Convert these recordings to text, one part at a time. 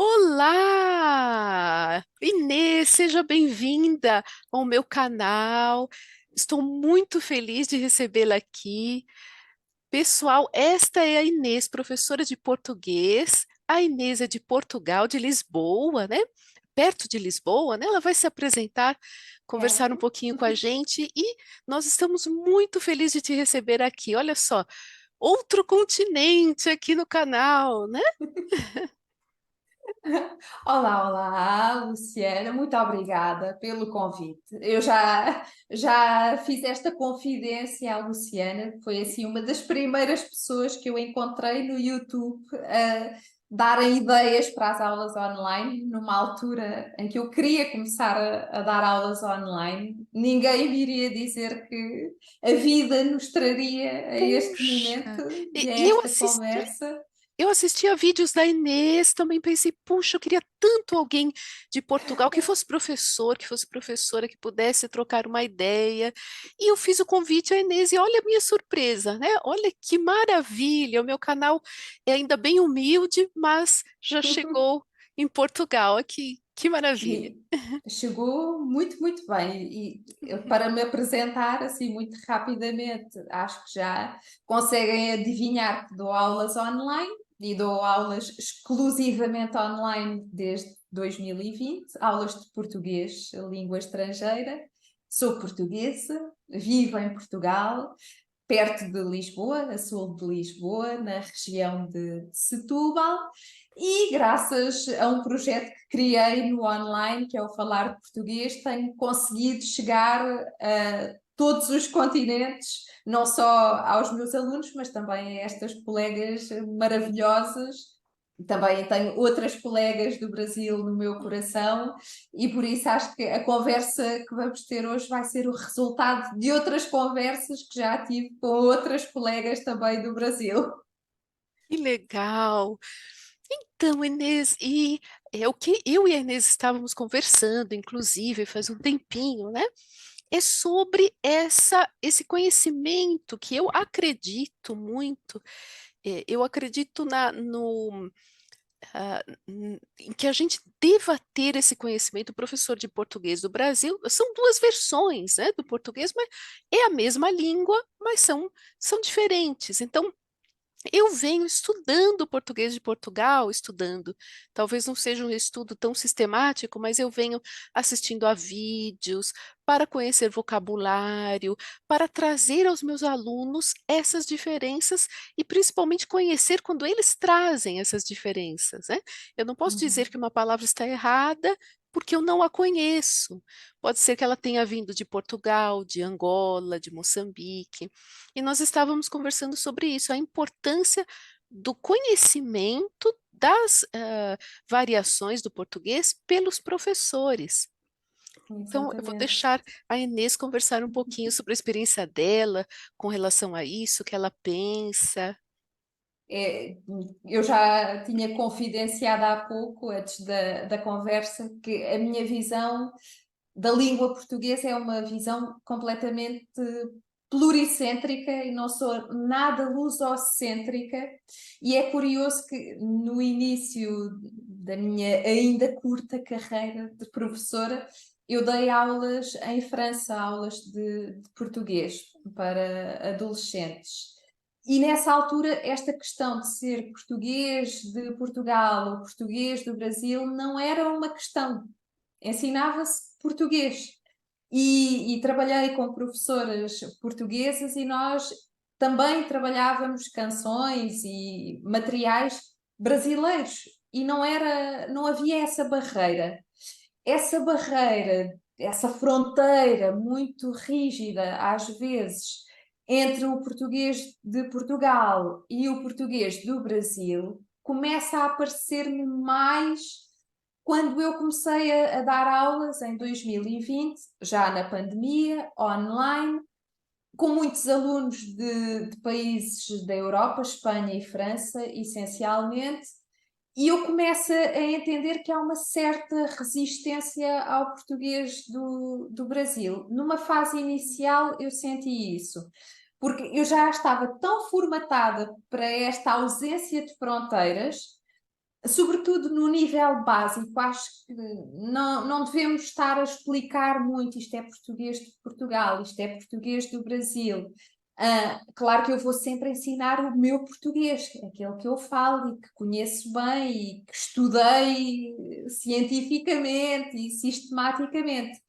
Olá! Inês, seja bem-vinda ao meu canal. Estou muito feliz de recebê-la aqui. Pessoal, esta é a Inês, professora de português. A Inês é de Portugal, de Lisboa, né? Perto de Lisboa, né? Ela vai se apresentar, conversar um Certo? pouquinho com a gente e nós estamos muito felizes de te receber aqui. Olha só, outro continente aqui no canal, né? Olá, olá, Luciana, muito obrigada pelo convite. Eu já fiz esta confidência à Luciana, que foi assim uma das primeiras pessoas que eu encontrei no YouTube a darem ideias para as aulas online, numa altura em que eu queria começar a dar aulas online. Ninguém me iria dizer que a vida nos traria a este momento Puxa! e a E eu esta assisti. conversa. Eu assistia vídeos da Inês, também pensei, puxa, eu queria tanto alguém de Portugal que fosse professor, que fosse professora, que pudesse trocar uma ideia. E eu fiz o convite à Inês e olha a minha surpresa, né? Olha que maravilha! O meu canal é ainda bem humilde, mas já chegou em Portugal. Que maravilha! E chegou muito, muito bem. E para me apresentar assim muito rapidamente, acho que já conseguem adivinhar que dou aulas online e dou aulas exclusivamente online desde 2020, aulas de português, língua estrangeira. Sou portuguesa, vivo em Portugal, perto de Lisboa, a sul de Lisboa, na região de Setúbal, e graças a um projeto que criei no online, que é o Falar de Português, tenho conseguido chegar a todos os continentes, não só aos meus alunos, mas também a estas colegas maravilhosas. Também tenho outras colegas do Brasil no meu coração e por isso acho que a conversa que vamos ter hoje vai ser o resultado de outras conversas que já tive com outras colegas também do Brasil. Que legal! Então, Inês, e é o que eu e a Inês estávamos conversando, inclusive, faz um tempinho, né? É sobre esse conhecimento que eu acredito muito, eu acredito em que a gente deva ter esse conhecimento. O professor de português do Brasil, são duas versões, né, do português, mas é a mesma língua, mas são diferentes. Então, eu venho estudando português de Portugal, estudando. Talvez não seja um estudo tão sistemático, mas eu venho assistindo a vídeos para conhecer vocabulário, para trazer aos meus alunos essas diferenças e principalmente conhecer quando eles trazem essas diferenças, né? Eu não posso dizer Uhum. que uma palavra está errada porque eu não a conheço. Pode ser que ela tenha vindo de Portugal, de Angola, de Moçambique. E nós estávamos conversando sobre isso, a importância do conhecimento das variações do português pelos professores. Então, eu vou Exatamente. deixar a Inês conversar um pouquinho sobre a experiência dela com relação a isso, o que ela pensa. É, eu já tinha confidenciado há pouco, antes da conversa, que a minha visão da língua portuguesa é uma visão completamente pluricêntrica e não sou nada lusocêntrica. E é curioso que no início da minha ainda curta carreira de professora, eu dei aulas em França, aulas de português para adolescentes. E nessa altura, esta questão de ser português de Portugal ou português do Brasil não era uma questão, ensinava-se português. E trabalhei com professoras portuguesas e nós também trabalhávamos canções e materiais brasileiros e não havia essa barreira. Essa barreira, essa fronteira muito rígida, às vezes, entre o português de Portugal e o português do Brasil, começa a aparecer-me mais quando eu comecei a dar aulas em 2020, já na pandemia, online, com muitos alunos de países da Europa, Espanha e França, essencialmente, e eu começo a entender que há uma certa resistência ao português do Brasil. Numa fase inicial, eu senti isso, porque eu já estava tão formatada para esta ausência de fronteiras sobretudo no nível básico, acho que não devemos estar a explicar muito isto é português de Portugal, isto é português do Brasil. Claro que eu vou sempre ensinar o meu português, aquele que eu falo e que conheço bem e que estudei cientificamente e sistematicamente.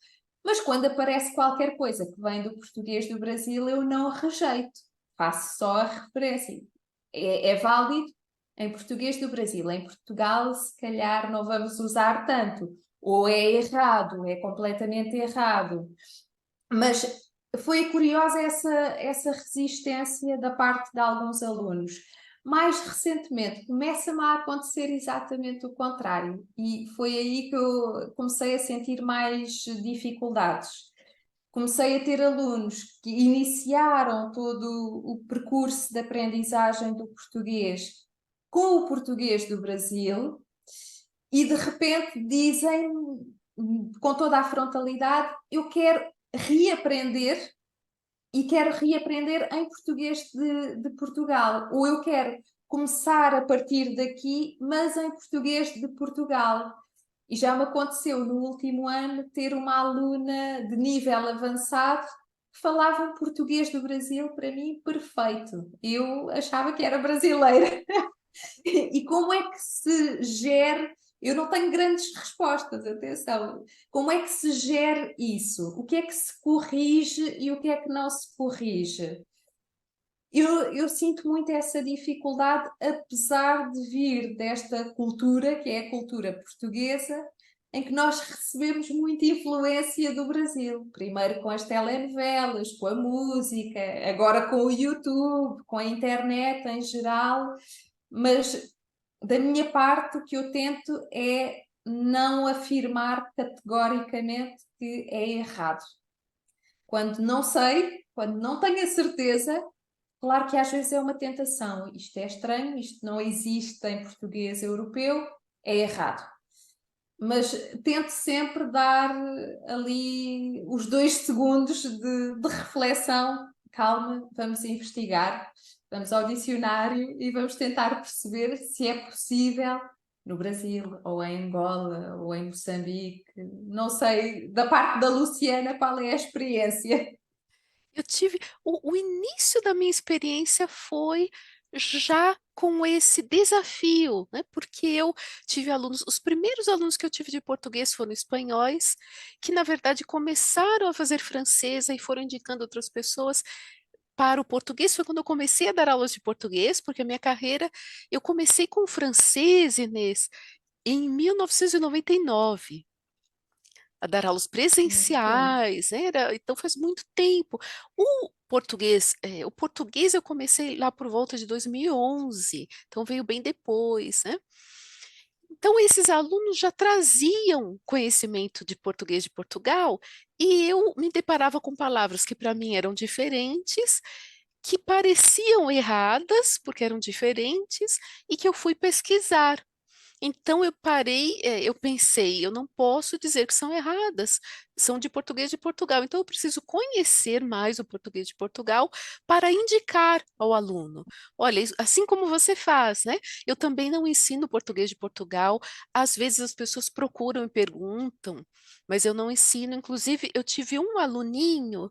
Mas quando aparece qualquer coisa que vem do português do Brasil, eu não rejeito, faço só a referência. É válido em português do Brasil. Em Portugal, se calhar não vamos usar tanto, ou é errado, é completamente errado. Mas foi curiosa essa resistência da parte de alguns alunos. Mais recentemente, começa-me a acontecer exatamente o contrário, e foi aí que eu comecei a sentir mais dificuldades. Comecei a ter alunos que iniciaram todo o percurso de aprendizagem do português com o português do Brasil e de repente dizem com toda a frontalidade: eu quero reaprender e quero reaprender em português de Portugal, ou eu quero começar a partir daqui, mas em português de Portugal. E já me aconteceu no último ano ter uma aluna de nível avançado que falava um português do Brasil para mim perfeito. Eu achava que era brasileira. E como é que se gera? Eu não tenho grandes respostas, atenção. Como é que se gera isso? O que é que se corrige e o que é que não se corrige? Eu sinto muito essa dificuldade, apesar de vir desta cultura, que é a cultura portuguesa, em que nós recebemos muita influência do Brasil. Primeiro com as telenovelas, com a música, agora com o YouTube, com a internet em geral, mas da minha parte o que eu tento é não afirmar categoricamente que é errado. Quando não sei, quando não tenho a certeza, claro que às vezes é uma tentação. Isto é estranho, isto não existe em português europeu, é errado. Mas tento sempre dar ali os 2 segundos de reflexão. Calma, vamos investigar, vamos ao dicionário e vamos tentar perceber se é possível no Brasil, ou em Angola, ou em Moçambique. Não sei, da parte da Luciana, qual é a experiência? Eu tive o início da minha experiência foi já com esse desafio, né? Porque eu tive alunos, os primeiros alunos que eu tive de português foram espanhóis, que na verdade começaram a fazer francês e foram indicando outras pessoas para o português. Foi quando eu comecei a dar aulas de português, porque a minha carreira, eu comecei com francês, Inês, em 1999 a dar aulas Muito tempo. presenciais, né? Então faz muito tempo. O português eu comecei lá por volta de 2011, então veio bem depois, né? Então esses alunos já traziam conhecimento de português de Portugal e eu me deparava com palavras que para mim eram diferentes, que pareciam erradas porque eram diferentes e que eu fui pesquisar. Então eu parei, eu pensei, eu não posso dizer que são erradas, são de português de Portugal. Então eu preciso conhecer mais o português de Portugal para indicar ao aluno. Olha, assim como você faz, né? Eu também não ensino português de Portugal. Às vezes as pessoas procuram e perguntam, mas eu não ensino. Inclusive, eu tive um aluninho,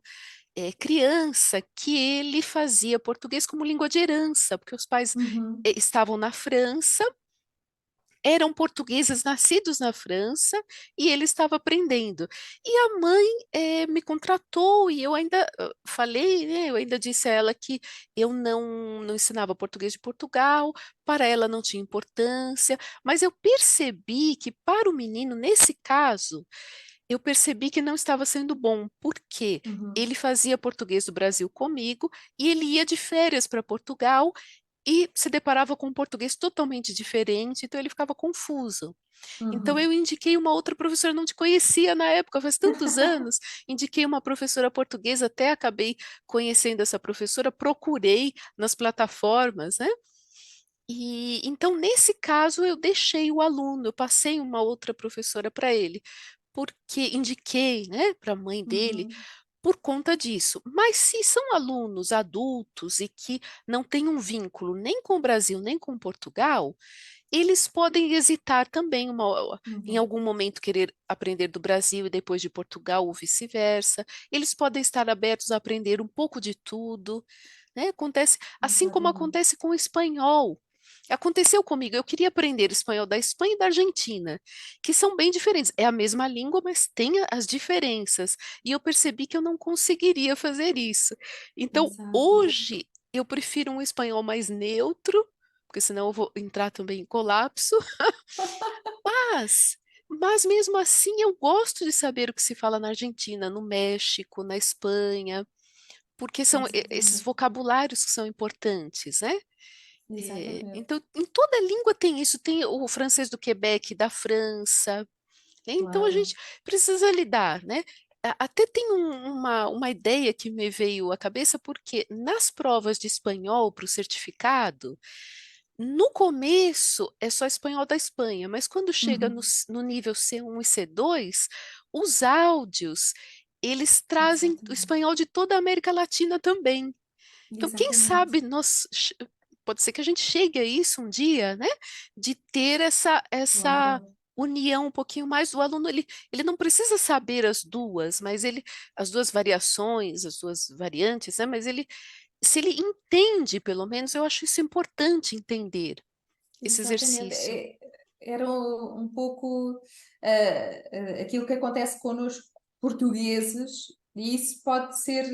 criança, que ele fazia português como língua de herança, porque os pais Uhum. estavam na França, eram portugueses nascidos na França e ele estava aprendendo. E a mãe me contratou e eu ainda falei, né, eu ainda disse a ela que eu não ensinava português de Portugal, para ela não tinha importância, mas eu percebi que para o menino, nesse caso, eu percebi que não estava sendo bom, porque Uhum. ele fazia português do Brasil comigo e ele ia de férias para Portugal e se deparava com um português totalmente diferente, então ele ficava confuso. Então eu Uhum. indiquei uma outra professora, não te conhecia na época, faz tantos anos, indiquei uma professora portuguesa, até acabei conhecendo essa professora, procurei nas plataformas, né? E então nesse caso eu deixei o aluno, eu passei uma outra professora para ele, porque indiquei, né, para a mãe dele Uhum. por conta disso. Mas se são alunos adultos e que não têm um vínculo nem com o Brasil nem com Portugal, Eles podem hesitar também em Uhum. algum momento querer aprender do Brasil e depois de Portugal ou vice-versa. Eles podem estar abertos a aprender um pouco de tudo, né? Acontece, assim como Exatamente. acontece com o espanhol. Aconteceu comigo, eu queria aprender espanhol da Espanha e da Argentina, que são bem diferentes. É a mesma língua, mas tem as diferenças. E eu percebi que eu não conseguiria fazer isso. Então, Exato. hoje, eu prefiro um espanhol mais neutro, porque senão eu vou entrar também em colapso. Mas, mas mesmo assim, eu gosto de saber o que se fala na Argentina, no México, na Espanha, porque são esses Exatamente. vocabulários que são importantes, né? Exatamente. Então, em toda língua tem isso, tem o francês do Quebec, da França, né? Então a Claro. gente precisa lidar, né? Até tem uma ideia que me veio à cabeça, porque nas provas de espanhol para o certificado, no começo é só espanhol da Espanha, mas quando chega Uhum. no nível C1 e C2, os áudios, eles trazem o Exatamente. espanhol de toda a América Latina também. Então, quem Exatamente. sabe pode ser que a gente chegue a isso um dia, né? De ter essa Claro. união um pouquinho mais. O aluno, ele não precisa saber as duas, mas as duas variações, as duas variantes, né? Mas se ele entende, pelo menos, eu acho isso importante entender esse Exatamente. exercício. Era um pouco aquilo que acontece connosco, portugueses, e isso pode ser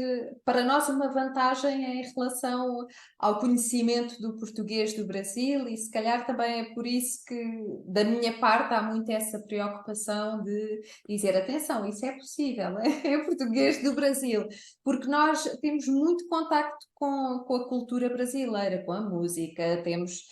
para nós uma vantagem em relação ao conhecimento do português do Brasil, e se calhar também é por isso que, da minha parte, há muito essa preocupação de dizer: atenção, isso é possível, é português do Brasil, porque nós temos muito contacto com a cultura brasileira, com a música, temos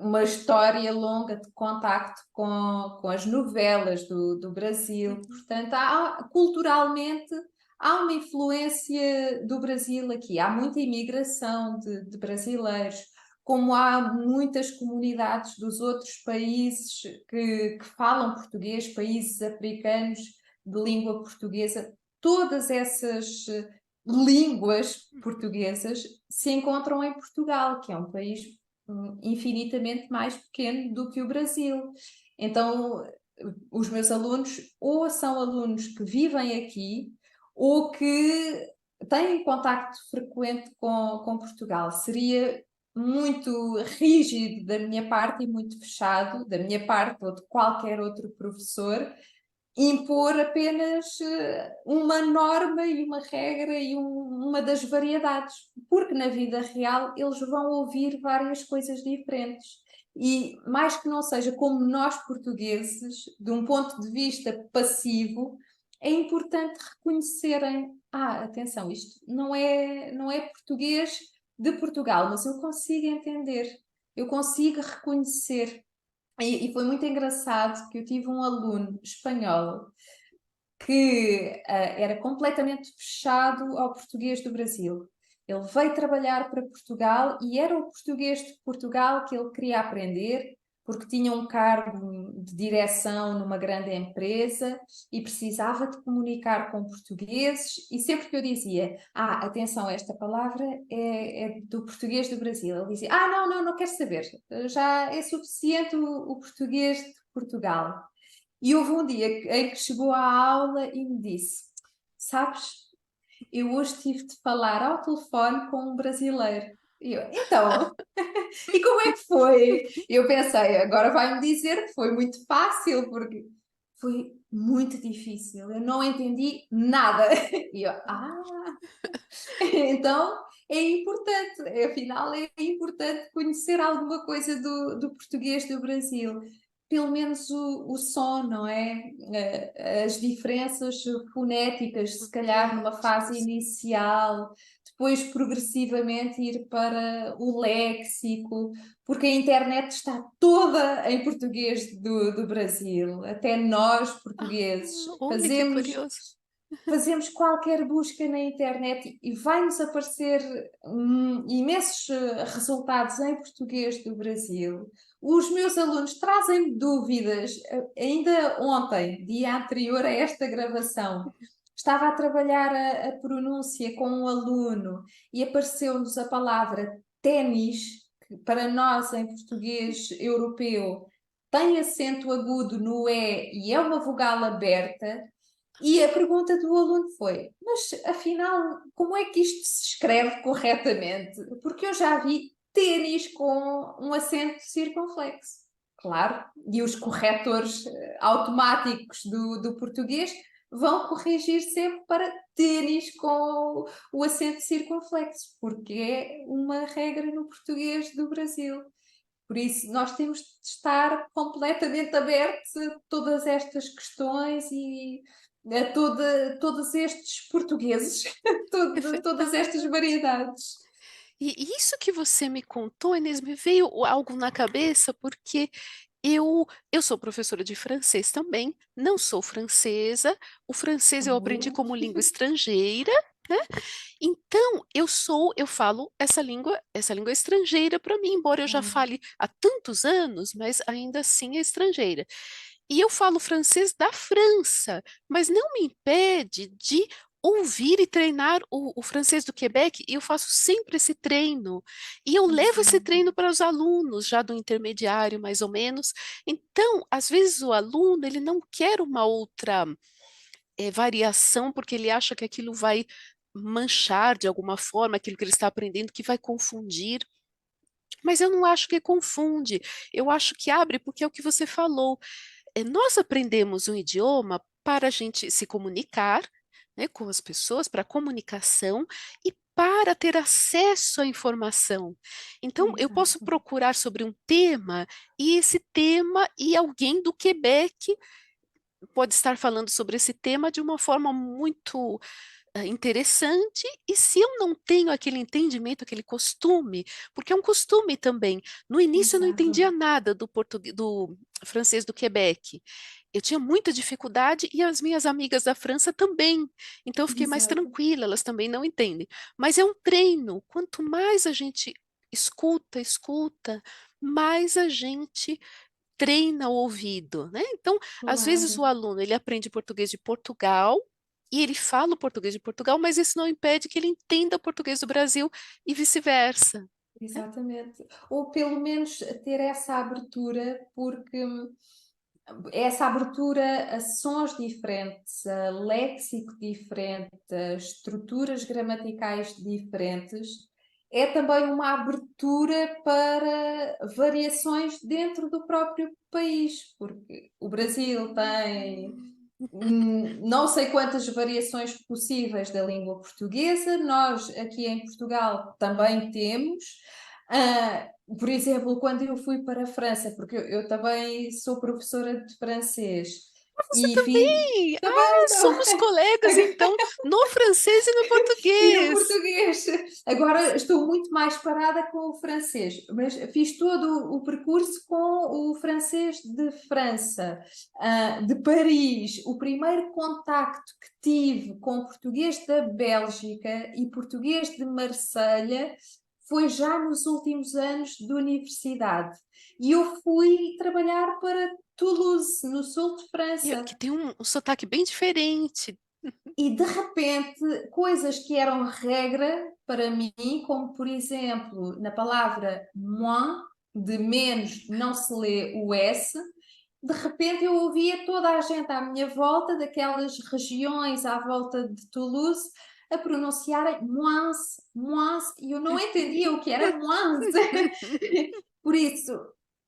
uma história longa de contacto com as novelas do Brasil. Uhum. Portanto, culturalmente há uma influência do Brasil aqui. Há muita imigração de brasileiros, como há muitas comunidades dos outros países que falam português, países africanos de língua portuguesa. Todas essas línguas portuguesas se encontram em Portugal, que é um país infinitamente mais pequeno do que o Brasil. Então, os meus alunos ou são alunos que vivem aqui ou que têm contacto frequente com Portugal. Seria muito rígido da minha parte e muito fechado da minha parte ou de qualquer outro professor impor apenas uma norma e uma regra e uma das variedades, porque na vida real eles vão ouvir várias coisas diferentes. E mais que não seja como nós portugueses, de um ponto de vista passivo, é importante reconhecerem: atenção, isto não é português de Portugal, mas eu consigo entender, eu consigo reconhecer. E foi muito engraçado que eu tive um aluno espanhol que era completamente fechado ao português do Brasil. Ele veio trabalhar para Portugal e era o português de Portugal que ele queria aprender, porque tinha um cargo de direção numa grande empresa e precisava de comunicar com portugueses. E sempre que eu dizia: atenção, esta palavra é do português do Brasil, ele dizia: não, não, não quero saber, já é suficiente o português de Portugal. E houve um dia em que chegou à aula e me disse: sabes, eu hoje tive de falar ao telefone com um brasileiro. E eu: então, e como é que foi? E eu pensei: agora vai-me dizer que foi muito fácil, porque foi muito difícil, eu não entendi nada. E eu: então é importante, afinal é importante conhecer alguma coisa do português do Brasil, pelo menos o som, não é? As diferenças fonéticas, se calhar numa fase Fonéticos. inicial, depois progressivamente ir para o léxico, porque a internet está toda em português do Brasil, até nós Ah, portugueses olha que fazemos curioso. fazemos qualquer busca na internet e vai-nos aparecer imensos resultados em português do Brasil. Os meus alunos trazem dúvidas. Ainda ontem, dia anterior a esta gravação, estava a trabalhar a pronúncia com um aluno e apareceu-nos a palavra ténis, que para nós em português europeu tem acento agudo no E é uma vogal aberta. E a pergunta do aluno foi: mas afinal, como é que isto se escreve corretamente? Porque eu já vi ténis com um acento circunflexo. Claro, e os corretores automáticos do português vão corrigir sempre para ténis com o acento circunflexo, porque é uma regra no português do Brasil. Por isso, nós temos de estar completamente abertos a todas estas questões e a todos estes portugueses, É todas estas verdade. variedades. E isso que você me contou, Inês, me veio algo na cabeça, porque eu sou professora de francês também, não sou francesa, o francês eu aprendi Oh, como língua estrangeira, né? Então, eu falo essa língua estrangeira para mim, embora eu já oh, fale há tantos anos, mas ainda assim é estrangeira. E eu falo francês da França, mas não me impede de ouvir e treinar o francês do Quebec, e eu faço sempre esse treino. E eu levo esse exato, treino para os alunos, já do intermediário, mais ou menos. Então, às vezes o aluno, ele não quer uma outra variação, porque ele acha que aquilo vai manchar de alguma forma aquilo que ele está aprendendo, que vai confundir. Mas eu não acho que confunde, eu acho que abre, porque é o que você falou. Nós aprendemos um idioma para a gente se comunicar, né, com as pessoas, para comunicação e para ter acesso à informação. Então, eu posso exato, procurar sobre um tema e esse tema e alguém do Quebec pode estar falando sobre esse tema de uma forma muito interessante, e se eu não tenho aquele entendimento, aquele costume, porque é um costume também. No início eu não entendia exato, nada do português, do francês do Quebec. Eu tinha muita dificuldade e as minhas amigas da França também. Então eu fiquei mais exato, tranquila, elas também não entendem. Mas é um treino. Quanto mais a gente escuta, mais a gente treina o ouvido, né? Então, às vezes o claro. aluno ele aprende português de Portugal e ele fala o português de Portugal, mas isso não impede que ele entenda o português do Brasil e vice-versa, né? Exatamente. Ou pelo menos ter essa abertura, porque essa abertura a sons diferentes, a léxico diferente, a estruturas gramaticais diferentes, é também uma abertura para variações dentro do próprio país, porque o Brasil tem não sei quantas variações possíveis da língua portuguesa, nós aqui em Portugal também temos. Ah, por exemplo, quando eu fui para a França, porque eu também sou professora de francês Você e fiz. também! Também Ah, não. somos colegas então, no francês e no E no português. português. Agora estou muito mais parada com o francês, mas fiz todo o percurso com o francês de França, de Paris. O primeiro contacto que tive com português da Bélgica e português de Marselha foi já nos últimos anos de universidade. E eu fui trabalhar para Toulouse, no sul de E França. que tem um sotaque bem diferente. E de repente, coisas que eram regra para mim, como por exemplo, na palavra moins, de menos não se lê o S, de repente eu ouvia toda a gente à minha volta, daquelas regiões à volta de Toulouse, a pronunciarem moins, moins, e eu não entendia o que era moins. Por isso,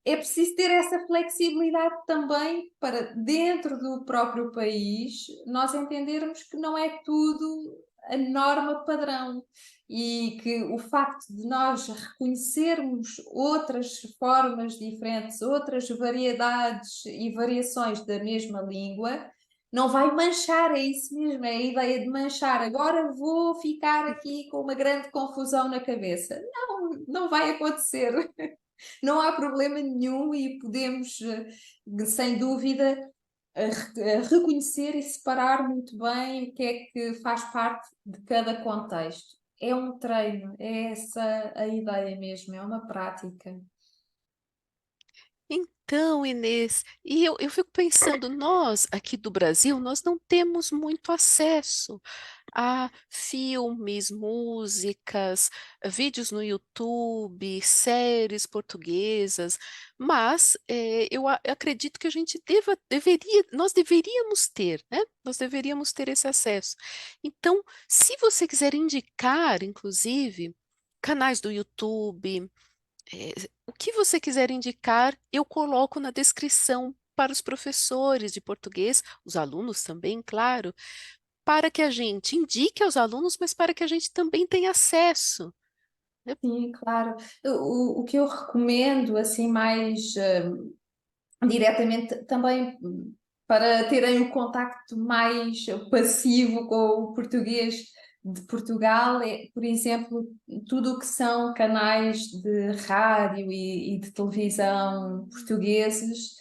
é preciso ter essa flexibilidade também para, dentro do próprio país, nós entendermos que não é tudo a norma padrão e que o facto de nós reconhecermos outras formas diferentes, outras variedades e variações da mesma língua, não vai manchar, é isso mesmo, é a ideia de manchar. Agora vou ficar aqui com uma grande confusão na cabeça. Não, não vai acontecer. Não há problema nenhum e podemos, sem dúvida, reconhecer e separar muito bem o que é que faz parte de cada contexto. É um treino, é essa a ideia mesmo, é uma prática. Então, Inês, e eu fico pensando, nós aqui do Brasil, nós não temos muito acesso a filmes, músicas, vídeos no YouTube, séries portuguesas, mas eu acredito que a gente nós deveríamos ter, né? Nós deveríamos ter esse acesso. Então, se você quiser indicar, inclusive, canais do YouTube, é, o que você quiser indicar, eu coloco na descrição para os professores de português, os alunos também, claro, para que a gente indique aos alunos, mas para que a gente também tenha acesso, né? Sim, claro. O que eu recomendo, assim, mais diretamente, também para terem um contacto mais passivo com o português de Portugal, é, por exemplo, tudo o que são canais de rádio e de televisão portugueses,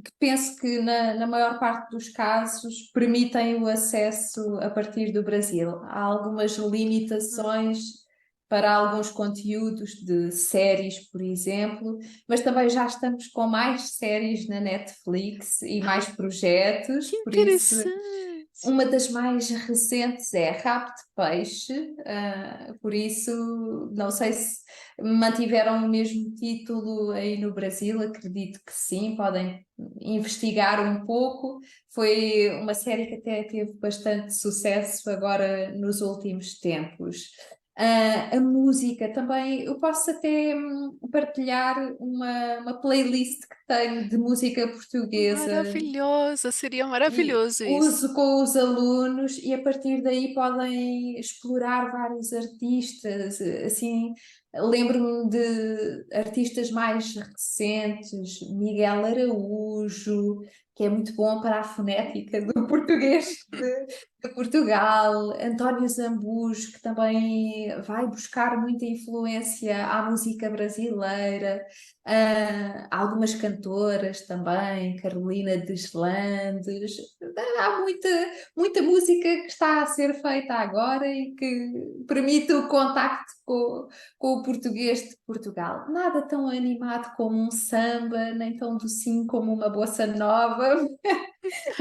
que penso que na maior parte dos casos permitem o acesso a partir do Brasil. Há algumas limitações para alguns conteúdos de séries, por exemplo, mas também já estamos com mais séries na Netflix e mais projetos, Que por isso interessante! uma das mais recentes é Rabo de Peixe, por isso não sei se mantiveram o mesmo título aí no Brasil, acredito que sim, podem investigar um pouco. Foi uma série que até teve bastante sucesso agora nos últimos tempos. A música também, eu posso até partilhar uma playlist que tenho de música portuguesa Maravilhosa, seria e maravilhoso isso. uso com os alunos e a partir daí podem explorar vários artistas, assim, lembro-me de artistas mais recentes, Miguel Araújo, que é muito bom para a fonética do português de Portugal, António Zambujo, que também vai buscar muita influência à música brasileira, algumas cantoras também, Carolina Deslandes, há muita música que está a ser feita agora e que permite o contacto com o português de Portugal. Nada tão animado como um samba, nem tão docinho como uma bossa nova,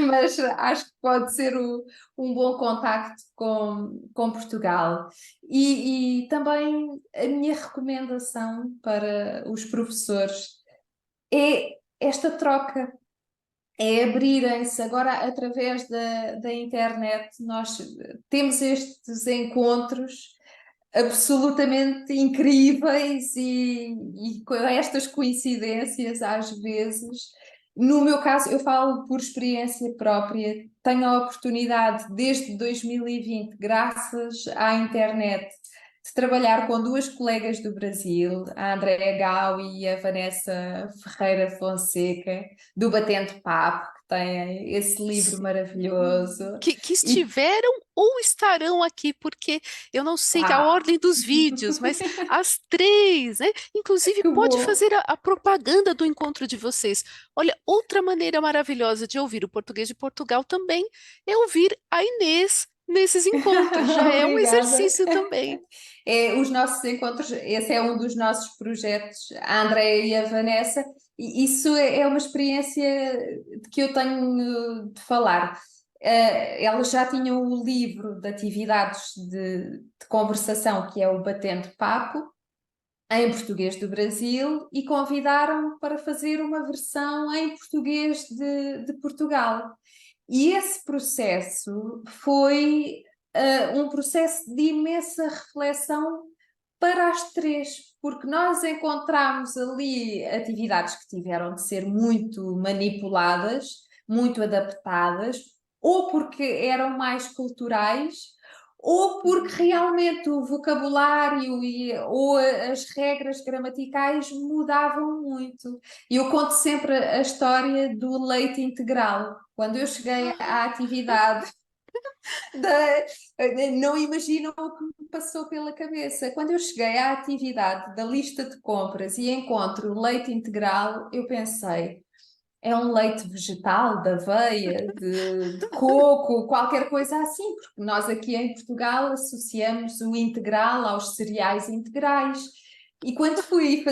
mas acho que pode ser um bom contacto com Portugal. E também a minha recomendação para os professores é esta troca, é abrirem-se agora através da internet. Nós temos estes encontros absolutamente incríveis e com estas coincidências às vezes. No meu caso, eu falo por experiência própria, tenho a oportunidade desde 2020, graças à internet, de trabalhar com duas colegas do Brasil, a Andréa Gau e a Vanessa Ferreira Fonseca, do Batente Papo, que têm esse livro maravilhoso. Que E estiveram ou estarão aqui, porque eu não sei a pá, ordem dos vídeos, mas as três, né? Inclusive, que pode bom! fazer a propaganda do encontro de vocês. Olha, outra maneira maravilhosa de ouvir o português de Portugal também é ouvir a Inês nesses encontros. Já é um Obrigada. exercício também. É, os nossos encontros, esse é um dos nossos projetos, a Andréia e a Vanessa, e isso é uma experiência de que eu tenho de falar. Elas já tinham o livro de atividades de conversação, que é o Batendo Papo, em português do Brasil, e convidaram para fazer uma versão em português de Portugal. E esse processo foi um processo de imensa reflexão para as três, porque nós encontramos ali atividades que tiveram de ser muito manipuladas, muito adaptadas, ou porque eram mais culturais, ou porque realmente o vocabulário ou as regras gramaticais mudavam muito. E eu conto sempre a história do leite integral. Quando eu cheguei à atividade da- não imaginam o que me passou pela cabeça. Quando eu cheguei à atividade da lista de compras e encontro leite integral, eu pensei, é um leite vegetal, de aveia, de coco, qualquer coisa assim, porque nós aqui em Portugal associamos o integral aos cereais integrais. E quando fui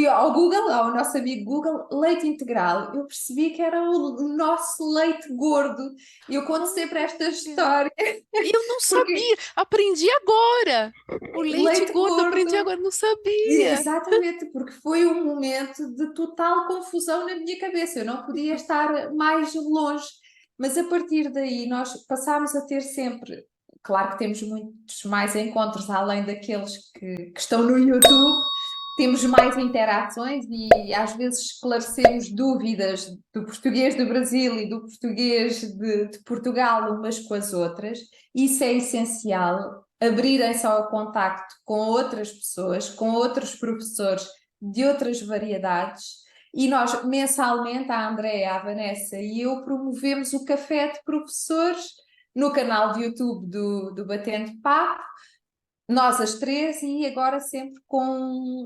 ao Google, ao nosso amigo Google, leite integral, eu percebi que era o nosso leite gordo. Eu conto sempre esta Olha, história, eu não sabia, porque aprendi agora. O leite leite gordo, aprendi gordo, agora, não sabia. exatamente, porque foi um momento de total confusão na minha cabeça. Eu não podia estar mais longe. Mas a partir daí nós passámos a ter sempre, claro que temos muitos mais encontros além daqueles que estão no YouTube, temos mais interações e às vezes esclarecemos dúvidas do português do Brasil e do português de Portugal umas com as outras. Isso é essencial, abrirem-se ao contacto com outras pessoas, com outros professores de outras variedades. E nós, mensalmente, a Andréa, a Vanessa e eu promovemos o café de professores no canal de YouTube do Batendo Papo, nós as três, e agora sempre com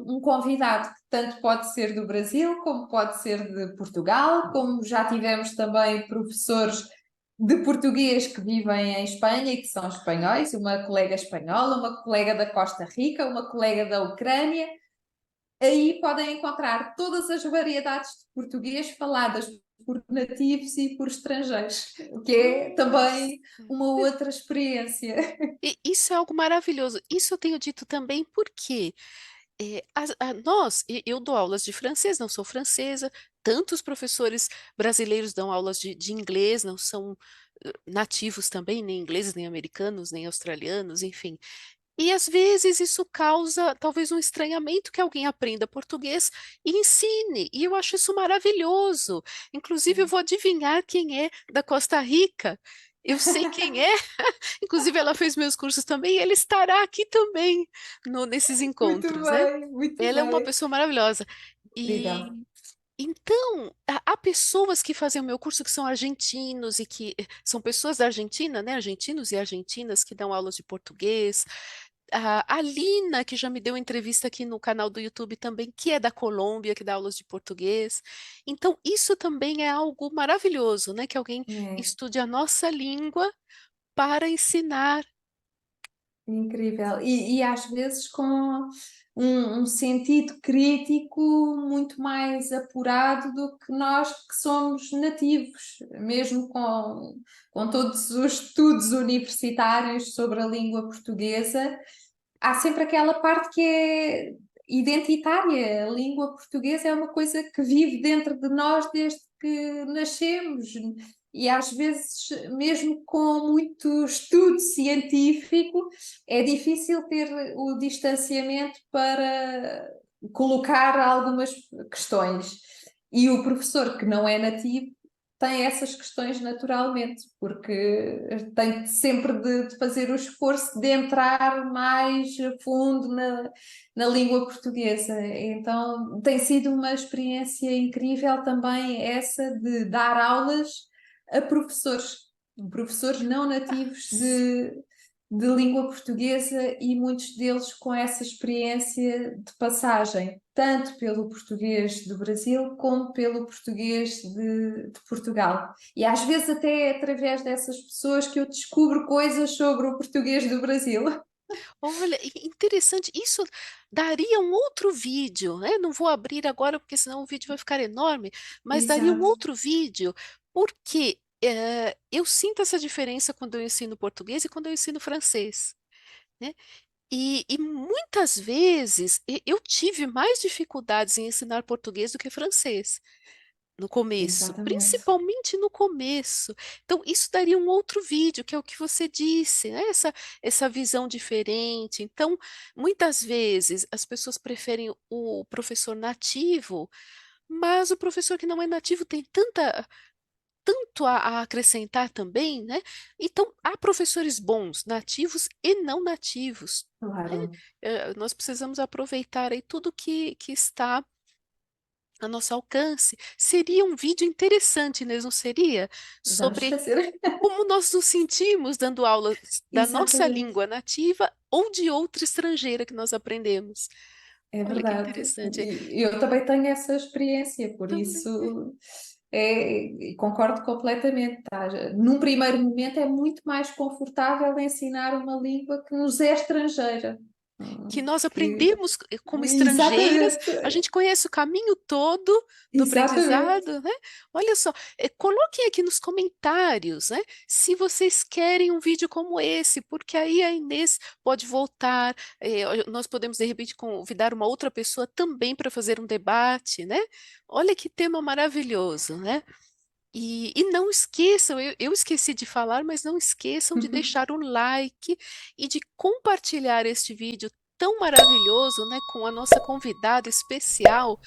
um convidado, que tanto pode ser do Brasil, como pode ser de Portugal, como já tivemos também professores de português que vivem em Espanha e que são espanhóis, uma colega espanhola, uma colega da Costa Rica, uma colega da Ucrânia. Aí podem encontrar todas as variedades de português faladas por nativos e por estrangeiros, o que é Nossa. também uma outra experiência. E isso é algo maravilhoso. Isso eu tenho dito também porque nós, eu dou aulas de francês, não sou francesa, tantos professores brasileiros dão aulas de inglês, não são nativos também, nem ingleses, nem americanos, nem australianos, enfim. E às vezes isso causa talvez um estranhamento que alguém aprenda português e ensine. E eu acho isso maravilhoso. Inclusive, eu vou adivinhar quem é da Costa Rica. Eu sei quem é, inclusive ela fez meus cursos também, e ela estará aqui também nesses Muito encontros, né? bem, muito Ela é uma bem. pessoa maravilhosa. E Incrível. então, há pessoas que fazem o meu curso que são argentinos e que são pessoas da Argentina, né? Argentinos e argentinas que dão aulas de português. A Lina, que já me deu entrevista aqui no canal do YouTube também, que é da Colômbia, que dá aulas de português. Então, isso também é algo maravilhoso, né? Que alguém É. estude a nossa língua para ensinar. Incrível. E às vezes com um sentido crítico muito mais apurado do que nós que somos nativos, mesmo com todos os estudos universitários sobre a língua portuguesa, há sempre aquela parte que é identitária. A língua portuguesa é uma coisa que vive dentro de nós desde que nascemos. E às vezes, mesmo com muito estudo científico, é difícil ter o distanciamento para colocar algumas questões. E o professor que não é nativo tem essas questões naturalmente, porque tem sempre de fazer o esforço de entrar mais a fundo na língua portuguesa. Então tem sido uma experiência incrível também essa de dar aulas a professores não nativos de língua portuguesa e muitos deles com essa experiência de passagem, tanto pelo português do Brasil como pelo português de Portugal. E às vezes até é através dessas pessoas que eu descubro coisas sobre o português do Brasil. Olha, interessante. Isso daria um outro vídeo, né? Não vou abrir agora porque senão o vídeo vai ficar enorme, mas daria um Exato, outro vídeo, porque eu sinto essa diferença quando eu ensino português e quando eu ensino francês, né? E muitas vezes eu tive mais dificuldades em ensinar português do que francês no começo, exatamente. principalmente no começo. Então, isso daria um outro vídeo, que é o que você disse, né? Essa visão diferente. Então, muitas vezes as pessoas preferem o professor nativo, mas o professor que não é nativo tem tanto a acrescentar também, né? Então, há professores bons, nativos e não nativos, né? Claro. Nós precisamos aproveitar aí tudo que está a nosso alcance. Seria um vídeo interessante, né? Não seria? Vamos Sobre fazer. como nós nos sentimos dando aulas da nossa Exatamente. língua nativa ou de outra estrangeira que nós aprendemos. É Olha que verdade. interessante. E eu também tenho essa experiência, por Também. isso concordo completamente. Tá? Num primeiro momento é muito mais confortável ensinar uma língua que nos é estrangeira. que nós Que... aprendemos como estrangeiras, Exatamente, a gente conhece o caminho todo do exatamente. aprendizado, né? Olha só, coloquem aqui nos comentários, né, se vocês querem um vídeo como esse, porque aí a Inês pode voltar, nós podemos de repente convidar uma outra pessoa também para fazer um debate, né? Olha que tema maravilhoso, né? E não esqueçam, eu esqueci de falar, mas não esqueçam de deixar um like e de compartilhar este vídeo tão maravilhoso, né, com a nossa convidada especial.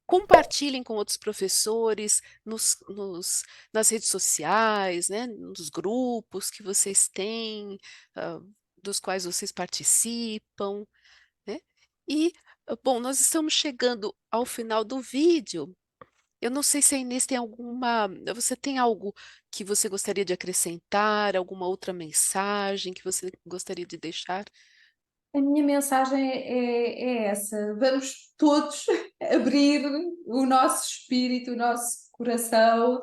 Compartilhem com outros professores, nas redes sociais, né, nos grupos que vocês têm, ah, dos quais vocês participam, né? E, bom, nós estamos chegando ao final do vídeo. Eu não sei se a Inês tem alguma. Você tem algo que você gostaria de acrescentar, alguma outra mensagem que você gostaria de deixar? A minha mensagem é essa: vamos todos abrir o nosso espírito, o nosso coração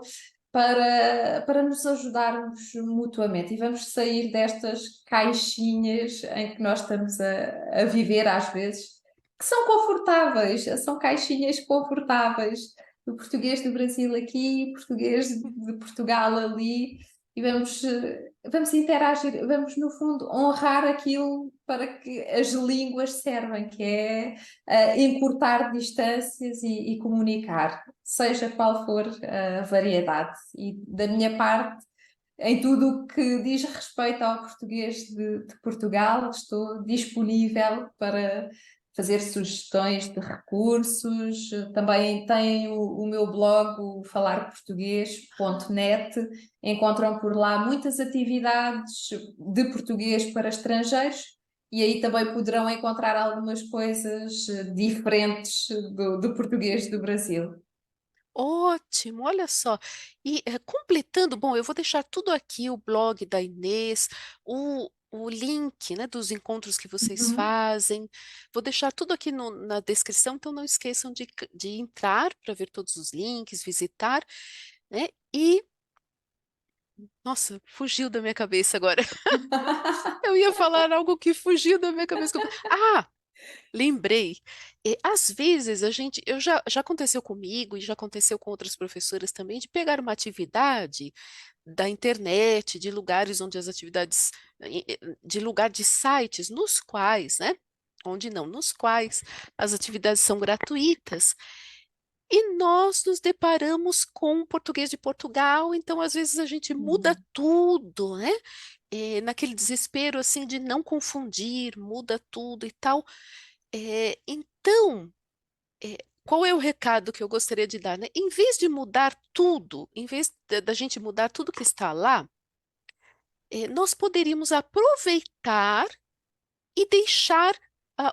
para nos ajudarmos mutuamente e vamos sair destas caixinhas em que nós estamos a viver às vezes, que são confortáveis, são caixinhas confortáveis, o português do Brasil aqui, português de Portugal ali, e vamos interagir, vamos no fundo honrar aquilo para que as línguas servem, que é encurtar distâncias e comunicar, seja qual for a variedade. E da minha parte, em tudo o que diz respeito ao português de Portugal, estou disponível para fazer sugestões de recursos. Também tenho o meu blog, o falarportuguês.net. Encontram por lá muitas atividades de português para estrangeiros e aí também poderão encontrar algumas coisas diferentes do português do Brasil. Ótimo, olha só. E completando, bom, eu vou deixar tudo aqui, o blog da Inês, o link, né, dos encontros que vocês Uhum. fazem. Vou deixar tudo aqui na descrição, então não esqueçam de entrar para ver todos os links, visitar, né? E, nossa, fugiu da minha cabeça agora. Eu ia falar algo que fugiu da minha cabeça. Ah! Lembrei. Às vezes já aconteceu comigo e já aconteceu com outras professoras também, de pegar uma atividade da internet, de lugares onde as atividades, de lugar de sites nos quais, né? Onde não, nos quais as atividades são gratuitas. E nós nos deparamos com o português de Portugal, então às vezes a gente muda Uhum. tudo, né? Naquele desespero assim de não confundir, muda tudo e tal. Então, qual é o recado que eu gostaria de dar, né? Em vez de mudar tudo, em vez da gente mudar tudo que está lá, nós poderíamos aproveitar e deixar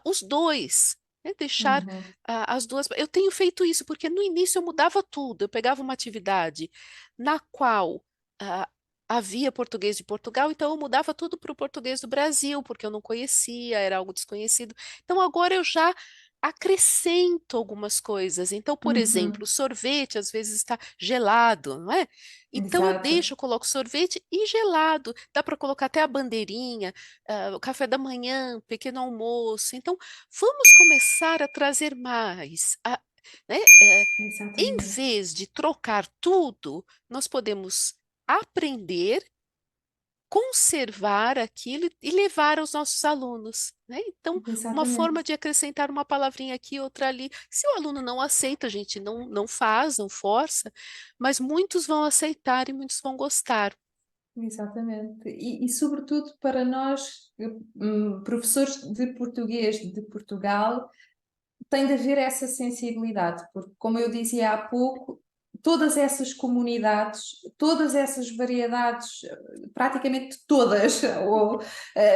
os dois, né? Deixar Uhum. as duas. Eu tenho feito isso porque no início eu mudava tudo. Eu pegava uma atividade na qual ah, havia português de Portugal, então eu mudava tudo para o português do Brasil, porque eu não conhecia, era algo desconhecido. Então agora eu já acrescento algumas coisas. Então, por exemplo, o Uhum. sorvete às vezes está gelado, não é? Então Exato, eu coloco sorvete e gelado. Dá para colocar até a bandeirinha, o café da manhã, pequeno almoço. Então, vamos começar a trazer mais. Né? Em exatamente, vez de trocar tudo, nós podemos aprender, conservar aquilo e levar aos nossos alunos, né? Então, uma forma exatamente, de acrescentar uma palavrinha aqui, outra ali. Se o aluno não aceita, a gente não faz, não força, mas muitos vão aceitar e muitos vão gostar. exatamente. Sobretudo para nós, professores de português de Portugal, tem de haver essa sensibilidade, porque, como eu dizia há pouco, todas essas comunidades, todas essas variedades, praticamente todas, ou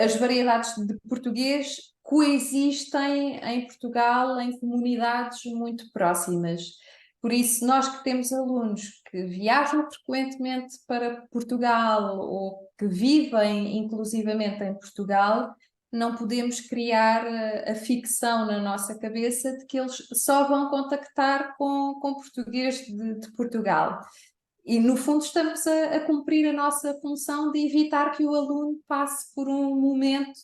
as variedades de português, coexistem em Portugal em comunidades muito próximas. Por isso, nós que temos alunos que viajam frequentemente para Portugal ou que vivem inclusivamente em Portugal, não podemos criar a ficção na nossa cabeça de que eles só vão contactar com português de Portugal. E, no fundo, estamos a cumprir a nossa função de evitar que o aluno passe por um momento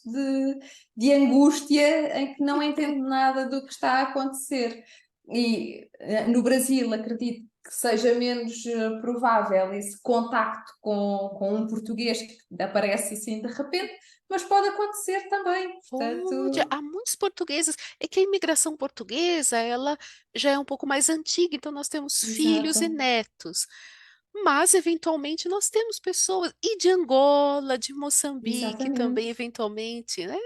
de angústia em que não entende nada do que está a acontecer. E no Brasil, acredito que seja menos provável esse contacto com um português que aparece assim de repente, mas pode acontecer também. Onde Portanto, há muitos portugueses, é que a imigração portuguesa, ela já é um pouco mais antiga, então nós temos filhos e exato, netos. Mas, eventualmente, nós temos pessoas, e de Angola, de Moçambique também, exatamente. eventualmente, né?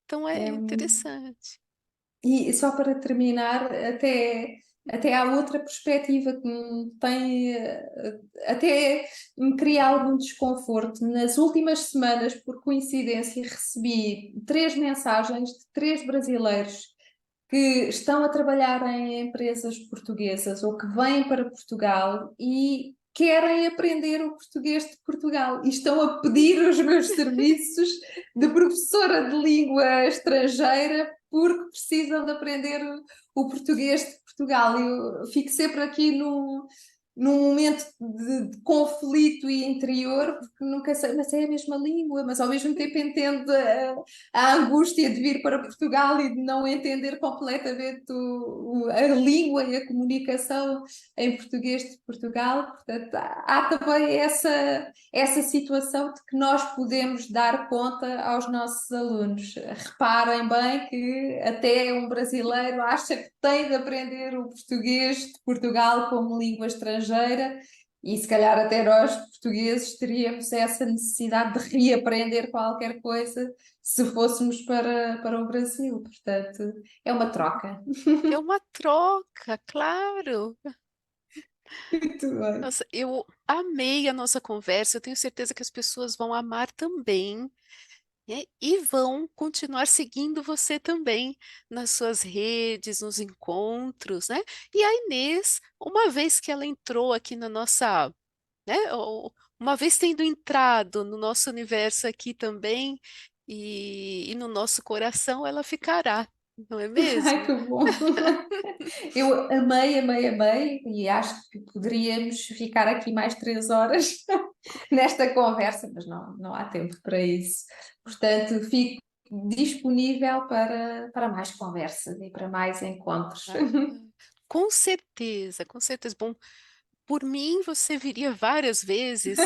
Então é É, interessante. e só para terminar, até há outra perspectiva que me tem, até me cria algum desconforto. Nas últimas semanas, por coincidência, recebi 3 mensagens de 3 brasileiros que estão a trabalhar em empresas portuguesas ou que vêm para Portugal e querem aprender o português de Portugal e estão a pedir os meus serviços de professora de língua estrangeira porque precisam de aprender o português de Portugal. Eu fico sempre aqui num momento de conflito e interior, porque nunca sei, mas é a mesma língua, mas ao mesmo tempo entendo a angústia de vir para Portugal e de não entender completamente a língua e a comunicação em português de Portugal. Portanto, há também essa situação de que nós podemos dar conta aos nossos alunos. Reparem bem que até um brasileiro acha que tem de aprender o português de Portugal como língua estrangeira. E se calhar até nós, portugueses, teríamos essa necessidade de reaprender qualquer coisa se fôssemos para o Brasil. Portanto, é uma troca. É uma troca, claro. Muito bem. Nossa, eu amei a nossa conversa. Eu tenho certeza que as pessoas vão amar também, né? E vão continuar seguindo você também nas suas redes, nos encontros, né? E a Inês, uma vez que ela entrou aqui na nossa, né? Uma vez tendo entrado no nosso universo aqui também e no nosso coração, ela ficará, não é Ai, mesmo? que bom! Eu amei, amei, amei e acho que poderíamos ficar aqui mais 3 horas nesta conversa, mas não há tempo para isso. Portanto, fico disponível para mais conversas e para mais encontros. Ah, com certeza, com certeza. Bom, por mim você viria várias vezes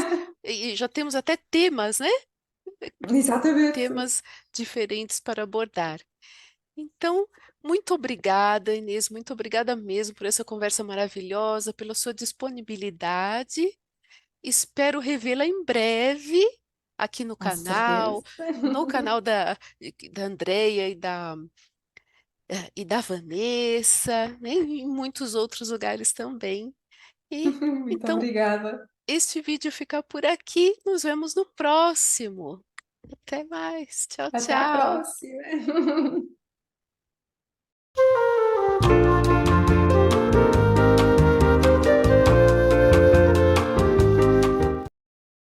e já temos até temas, né? Exatamente. Temas diferentes para abordar. Então, muito obrigada, Inês, muito obrigada mesmo por essa conversa maravilhosa, pela sua disponibilidade. Espero revê-la em breve aqui Com certeza. no canal da Andreia e da Vanessa, né, e em muitos outros lugares também. E Muito então, obrigada. este vídeo fica por aqui. Nos vemos no próximo. Até mais. Tchau, Até à tchau. próxima.